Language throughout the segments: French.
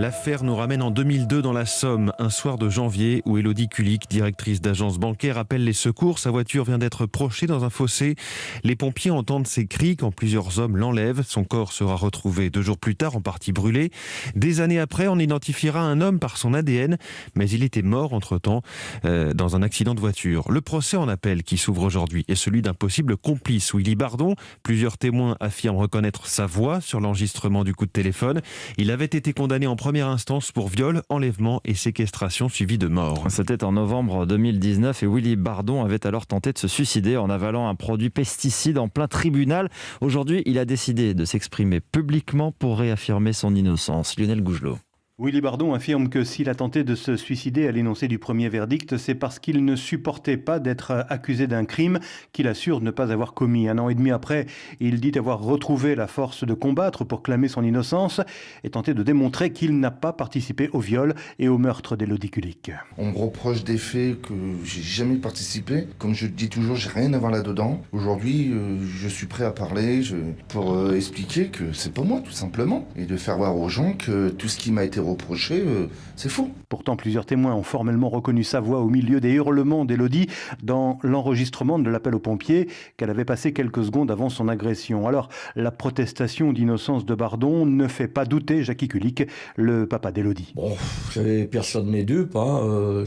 L'affaire nous ramène en 2002 dans la Somme, un soir de janvier où Élodie Kulik, directrice d'agence bancaire, appelle les secours. Sa voiture vient d'être projetée dans un fossé. Les pompiers entendent ses cris quand plusieurs hommes l'enlèvent. Son corps sera retrouvé 2 jours plus tard, en partie brûlé. Des années après, on identifiera un homme par son ADN, mais il était mort entre-temps dans un accident de voiture. Le procès en appel qui s'ouvre aujourd'hui est celui d'un possible complice, Willy Bardon. Plusieurs témoins affirment reconnaître sa voix sur l'enregistrement du coup de téléphone. Il avait été condamné en première instance pour viol, enlèvement et séquestration suivie de mort. C'était en novembre 2019 et Willy Bardon avait alors tenté de se suicider en avalant un produit pesticide en plein tribunal. Aujourd'hui, il a décidé de s'exprimer publiquement pour réaffirmer son innocence. Lionel Gougelot. Willy Bardon affirme que s'il a tenté de se suicider à l'énoncé du premier verdict, c'est parce qu'il ne supportait pas d'être accusé d'un crime qu'il assure ne pas avoir commis. 1 an et demi après, il dit avoir retrouvé la force de combattre pour clamer son innocence et tenter de démontrer qu'il n'a pas participé au viol et au meurtre d'Élodie Kulik. On me reproche des faits que j'ai jamais participé. Comme je dis toujours, j'ai rien à voir là-dedans. Aujourd'hui, je suis prêt à parler pour expliquer que c'est pas moi, tout simplement. Et de faire voir aux gens que tout ce qui m'a été reproché, c'est faux. Pourtant, plusieurs témoins ont formellement reconnu sa voix au milieu des hurlements d'Élodie dans l'enregistrement de l'appel aux pompiers qu'elle avait passé quelques secondes avant son agression. Alors, la protestation d'innocence de Bardon ne fait pas douter Jackie Kulik, le papa d'Élodie. Bon, personne n'est dupe.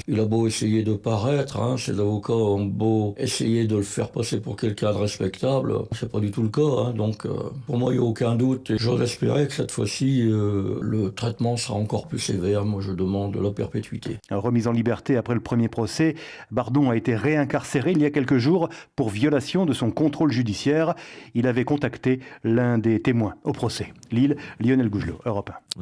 Il a beau essayer de paraître, ses avocats ont beau essayer de le faire passer pour quelqu'un de respectable, c'est pas du tout le cas. Donc, pour moi, il n'y a aucun doute. Et j'ose espérer que cette fois-ci, le traitement sera encore plus sévère. Moi, je demande la perpétuité. Remise en liberté après le premier procès, Bardon a été réincarcéré il y a quelques jours pour violation de son contrôle judiciaire. Il avait contacté l'un des témoins au procès. Lille, Lionel Gougelot, Europe 1.